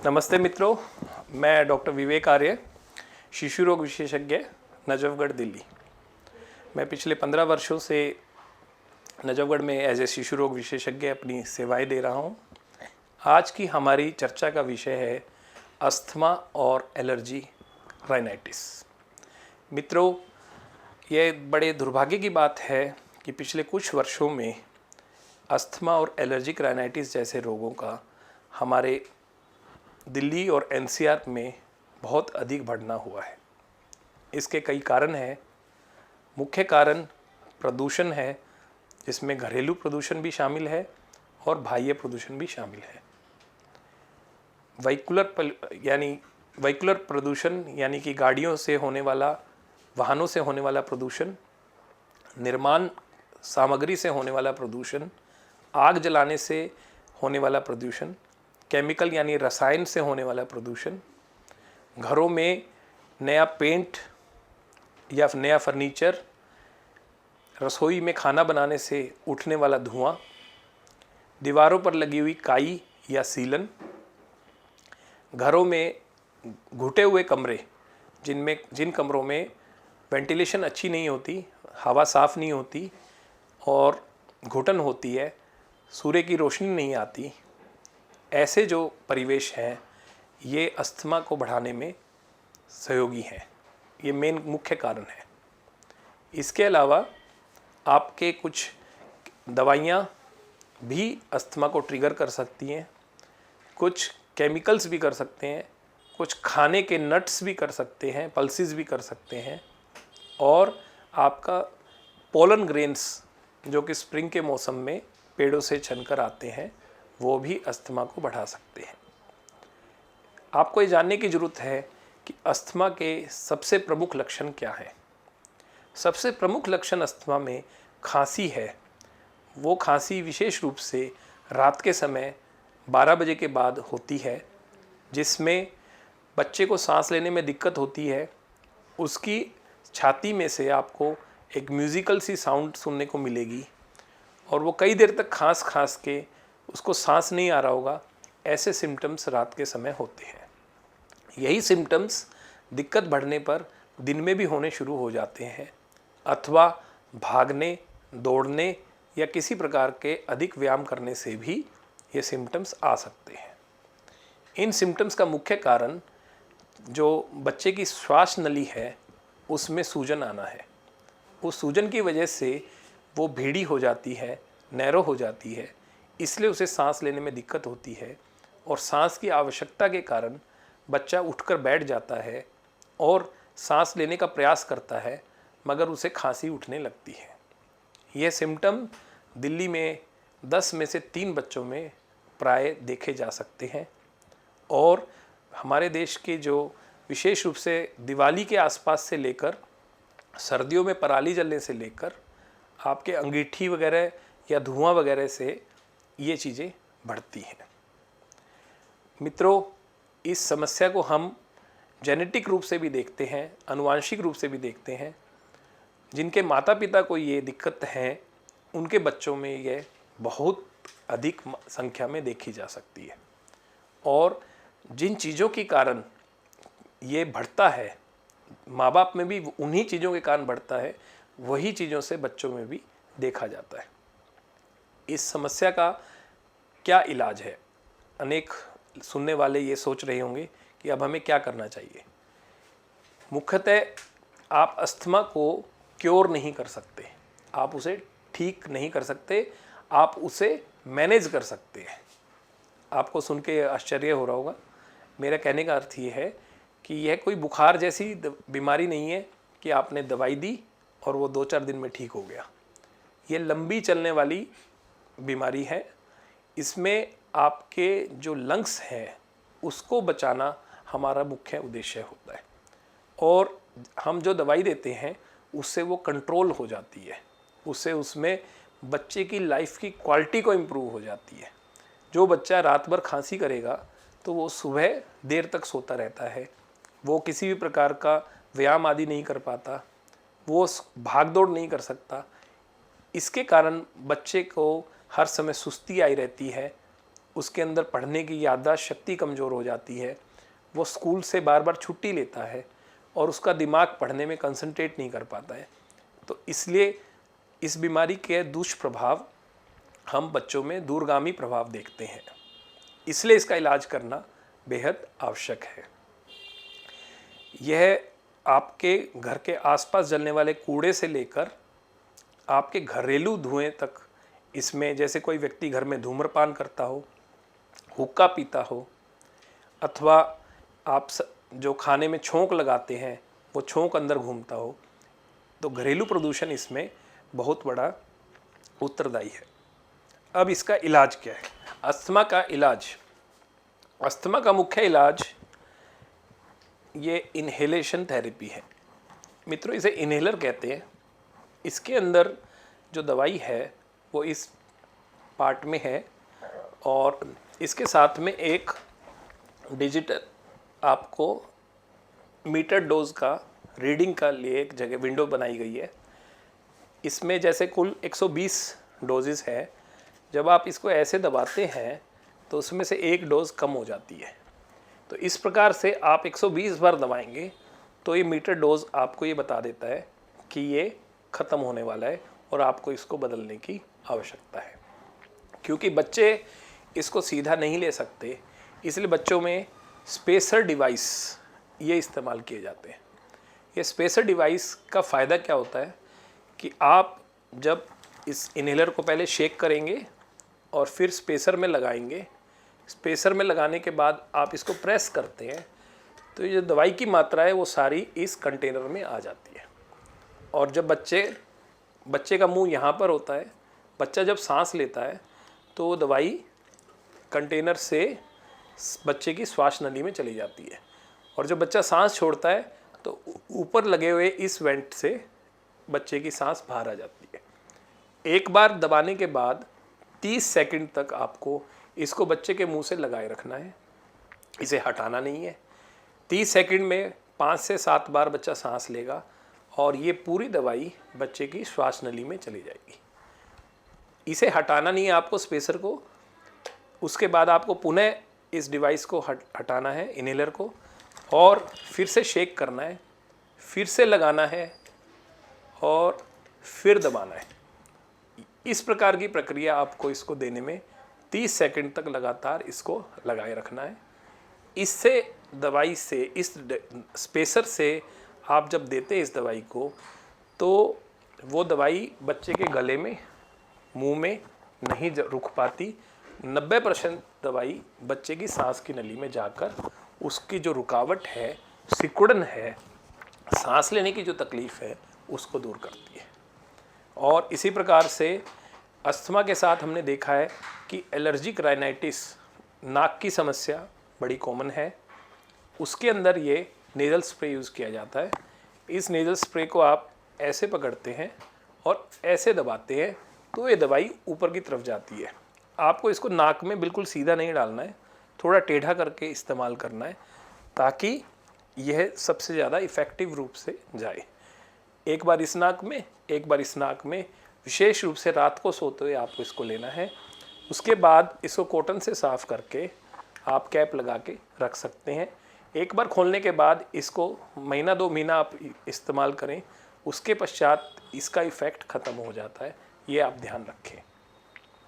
नमस्ते मित्रों, मैं डॉक्टर विवेक आर्य, शिशु रोग विशेषज्ञ, नजफगढ़, दिल्ली। मैं पिछले 15 वर्षों से नजफगढ़ में एज ए शिशु रोग विशेषज्ञ अपनी सेवाएं दे रहा हूं। आज की हमारी चर्चा का विषय है अस्थमा और एलर्जी राइनाइटिस। मित्रों, ये बड़े दुर्भाग्य की बात है कि पिछले कुछ वर्षों में अस्थमा और एलर्जिक राइनाइटिस जैसे रोगों का हमारे दिल्ली और एनसीआर में बहुत अधिक बढ़ना हुआ है। इसके कई कारण हैं। मुख्य कारण प्रदूषण है, जिसमें घरेलू प्रदूषण भी शामिल है और बाह्य प्रदूषण भी शामिल है। व्हीकुलर प्रदूषण यानी कि गाड़ियों से होने वाला, वाहनों से होने वाला प्रदूषण, निर्माण सामग्री से होने वाला प्रदूषण, आग जलाने से होने वाला प्रदूषण, केमिकल यानी रसायन से होने वाला प्रदूषण, घरों में नया पेंट या नया फर्नीचर, रसोई में खाना बनाने से उठने वाला धुआं, दीवारों पर लगी हुई काई या सीलन, घरों में घुटे हुए कमरे जिन कमरों में वेंटिलेशन अच्छी नहीं होती, हवा साफ़ नहीं होती और घुटन होती है, सूर्य की रोशनी नहीं आती, ऐसे जो परिवेश हैं ये अस्थमा को बढ़ाने में सहयोगी हैं। ये मुख्य कारण है। इसके अलावा आपके कुछ दवाइयाँ भी अस्थमा को ट्रिगर कर सकती हैं, कुछ केमिकल्स भी कर सकते हैं, कुछ खाने के नट्स भी कर सकते हैं, पल्सेस भी कर सकते हैं, और आपका पोलन ग्रेन्स जो कि स्प्रिंग के मौसम में पेड़ों से छनकर आते हैं, वो भी अस्थमा को बढ़ा सकते हैं। आपको ये जानने की ज़रूरत है कि अस्थमा के सबसे प्रमुख लक्षण क्या हैं। सबसे प्रमुख लक्षण अस्थमा में खांसी है। वो खांसी विशेष रूप से रात के समय 12 बजे के बाद होती है, जिसमें बच्चे को सांस लेने में दिक्कत होती है। उसकी छाती में से आपको एक म्यूज़िकल सी साउंड सुनने को मिलेगी और वो कई देर तक खांस के उसको सांस नहीं आ रहा होगा। ऐसे सिम्टम्स रात के समय होते हैं। यही सिम्टम्स दिक्कत बढ़ने पर दिन में भी होने शुरू हो जाते हैं, अथवा भागने, दौड़ने या किसी प्रकार के अधिक व्यायाम करने से भी ये सिम्टम्स आ सकते हैं। इन सिम्टम्स का मुख्य कारण जो बच्चे की श्वास नली है उसमें सूजन आना है। उस सूजन की वजह से वो भीड़ी हो जाती है, नैरो हो जाती है, इसलिए उसे सांस लेने में दिक्कत होती है और सांस की आवश्यकता के कारण बच्चा उठकर बैठ जाता है और सांस लेने का प्रयास करता है, मगर उसे खांसी उठने लगती है। यह सिम्टम दिल्ली में 10 में से 3 बच्चों में प्राय देखे जा सकते हैं। और हमारे देश के जो विशेष रूप से दिवाली के आसपास से लेकर सर्दियों में पराली जलने से लेकर आपके अंगीठी वगैरह या धुआं वगैरह से ये चीज़ें बढ़ती हैं। मित्रों, इस समस्या को हम जेनेटिक रूप से भी देखते हैं, आनुवांशिक रूप से भी देखते हैं। जिनके माता पिता को ये दिक्कत है उनके बच्चों में ये बहुत अधिक संख्या में देखी जा सकती है। और जिन चीज़ों के कारण ये बढ़ता है, माँ बाप में भी उन्हीं चीज़ों के कारण बढ़ता है, वही चीज़ों से बच्चों में भी देखा जाता है। इस समस्या का क्या इलाज है? अनेक सुनने वाले ये सोच रहे होंगे कि अब हमें क्या करना चाहिए। मुख्यतः आप अस्थमा को क्योर नहीं कर सकते, आप उसे ठीक नहीं कर सकते, आप उसे मैनेज कर सकते हैं। आपको सुन के आश्चर्य हो रहा होगा। मेरा कहने का अर्थ ये है कि यह कोई बुखार जैसी बीमारी नहीं है कि आपने दवाई दी और वो 2-4 दिन में ठीक हो गया। ये लंबी चलने वाली बीमारी है। इसमें आपके जो लंग्स हैं उसको बचाना हमारा मुख्य उद्देश्य होता है, और हम जो दवाई देते हैं उससे वो कंट्रोल हो जाती है, उससे उसमें बच्चे की लाइफ की क्वालिटी को इम्प्रूव हो जाती है। जो बच्चा रात भर खांसी करेगा तो वो सुबह देर तक सोता रहता है, वो किसी भी प्रकार का व्यायाम आदि नहीं कर पाता, वो भाग दौड़ नहीं कर सकता। इसके कारण बच्चे को हर समय सुस्ती आई रहती है, उसके अंदर पढ़ने की याददाश्त शक्ति कमज़ोर हो जाती है, वो स्कूल से बार बार छुट्टी लेता है और उसका दिमाग पढ़ने में कंसंट्रेट नहीं कर पाता है। तो इसलिए इस बीमारी के दुष्प्रभाव हम बच्चों में दूरगामी प्रभाव देखते हैं, इसलिए इसका इलाज करना बेहद आवश्यक है। यह आपके घर के आसपास जलने वाले कूड़े से लेकर आपके घरेलू धुएं तक, इसमें जैसे कोई व्यक्ति घर में धूम्रपान करता हो, हुक्का पीता हो, अथवा आप जो खाने में छोंक लगाते हैं वो छोंक अंदर घूमता हो, तो घरेलू प्रदूषण इसमें बहुत बड़ा उत्तरदायी है। अब इसका इलाज क्या है? अस्थमा का इलाज, अस्थमा का मुख्य इलाज ये इन्हेलेशन थेरेपी है। मित्रों, इसे इन्हेलर कहते हैं। इसके अंदर जो दवाई है वो इस पार्ट में है और इसके साथ में एक डिजिटल आपको मीटर डोज का रीडिंग का लिए एक जगह विंडो बनाई गई है। इसमें जैसे कुल 120 डोजेस है। जब आप इसको ऐसे दबाते हैं तो उसमें से एक डोज कम हो जाती है। तो इस प्रकार से आप 120 बार दबाएंगे तो ये मीटर डोज आपको ये बता देता है कि ये ख़त्म होने वाला है और आपको इसको बदलने की आवश्यकता है। क्योंकि बच्चे इसको सीधा नहीं ले सकते, इसलिए बच्चों में स्पेसर डिवाइस ये इस्तेमाल किए जाते हैं। ये स्पेसर डिवाइस का फ़ायदा क्या होता है कि आप जब इस इन्हेलर को पहले शेक करेंगे और फिर स्पेसर में लगाएंगे, स्पेसर में लगाने के बाद आप इसको प्रेस करते हैं तो ये जो दवाई की मात्रा है वो सारी इस कंटेनर में आ जाती है। और जब बच्चे का मुंह यहाँ पर होता है, बच्चा जब सांस लेता है तो वो दवाई कंटेनर से बच्चे की श्वास नली में चली जाती है और जब बच्चा सांस छोड़ता है तो ऊपर लगे हुए इस वेंट से बच्चे की सांस बाहर आ जाती है। एक बार दबाने के बाद 30 सेकंड तक आपको इसको बच्चे के मुंह से लगाए रखना है, इसे हटाना नहीं है। 30 सेकंड में 5 से 7 बार बच्चा सांस लेगा और ये पूरी दवाई बच्चे की श्वास नली में चली जाएगी। इसे हटाना नहीं है आपको स्पेसर को। उसके बाद आपको पुनः इस डिवाइस को हटाना है, इन्हेलर को, और फिर से शेक करना है, फिर से लगाना है और फिर दबाना है। इस प्रकार की प्रक्रिया आपको इसको देने में 30 सेकंड तक लगातार इसको लगाए रखना है। इससे दवाई से, इस स्पेसर से आप जब देते हैं इस दवाई को तो वो दवाई बच्चे के गले में, मुंह में नहीं रुक पाती। 90% दवाई बच्चे की सांस की नली में जाकर उसकी जो रुकावट है, सिकुड़न है, सांस लेने की जो तकलीफ़ है, उसको दूर करती है। और इसी प्रकार से अस्थमा के साथ हमने देखा है कि एलर्जिक राइनाइटिस, नाक की समस्या बड़ी कॉमन है। उसके अंदर ये नेज़ल स्प्रे यूज़ किया जाता है। इस नेज़ल स्प्रे को आप ऐसे पकड़ते हैं और ऐसे दबाते हैं तो ये दवाई ऊपर की तरफ जाती है। आपको इसको नाक में बिल्कुल सीधा नहीं डालना है, थोड़ा टेढ़ा करके इस्तेमाल करना है ताकि यह सबसे ज़्यादा इफ़ेक्टिव रूप से जाए। एक बार इस नाक में, एक बार इस नाक में, विशेष रूप से रात को सोते हुए आपको इसको लेना है। उसके बाद इसको कॉटन से साफ़ करके आप कैप लगा के रख सकते हैं। एक बार खोलने के बाद इसको महीना 2 महीना आप इस्तेमाल करें, उसके पश्चात इसका इफ़ेक्ट ख़त्म हो जाता है। ये आप ध्यान रखें।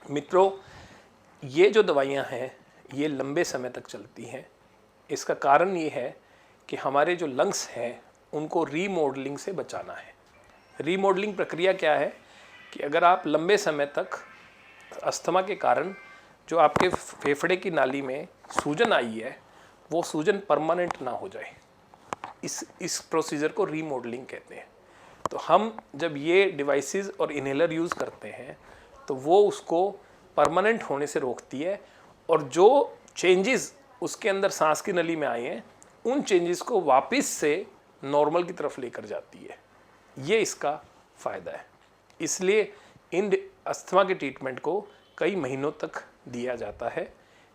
मित्रों, ये जो दवाइयाँ हैं ये लंबे समय तक चलती हैं। इसका कारण ये है कि हमारे जो लंग्स हैं उनको रीमॉडलिंग से बचाना है। रीमॉडलिंग प्रक्रिया क्या है कि अगर आप लंबे समय तक अस्थमा के कारण जो आपके फेफड़े की नाली में सूजन आई है वो सूजन परमानेंट ना हो जाए, इस प्रोसीजर को रीमॉडलिंग कहते हैं। तो हम जब ये डिवाइसेस और इन्हेलर यूज़ करते हैं तो वो उसको परमानेंट होने से रोकती है और जो चेंजेस उसके अंदर सांस की नली में आए हैं उन चेंजेस को वापस से नॉर्मल की तरफ लेकर जाती है। ये इसका फ़ायदा है। इसलिए इन अस्थमा के ट्रीटमेंट को कई महीनों तक दिया जाता है।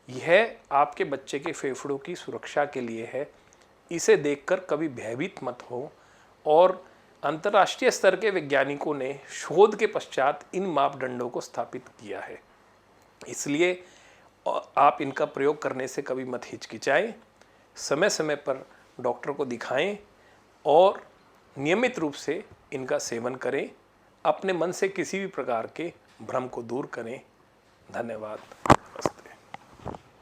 यह आपके बच्चे के फेफड़ों की सुरक्षा के लिए है। इसे देखकर कभी भयभीत मत हो। और अंतर्राष्ट्रीय स्तर के वैज्ञानिकों ने शोध के पश्चात इन मापदंडों को स्थापित किया है। इसलिए और आप इनका प्रयोग करने से कभी मत हिचकिचाएं। समय समय पर डॉक्टर को दिखाएं और नियमित रूप से इनका सेवन करें। अपने मन से किसी भी प्रकार के भ्रम को दूर करें। धन्यवाद।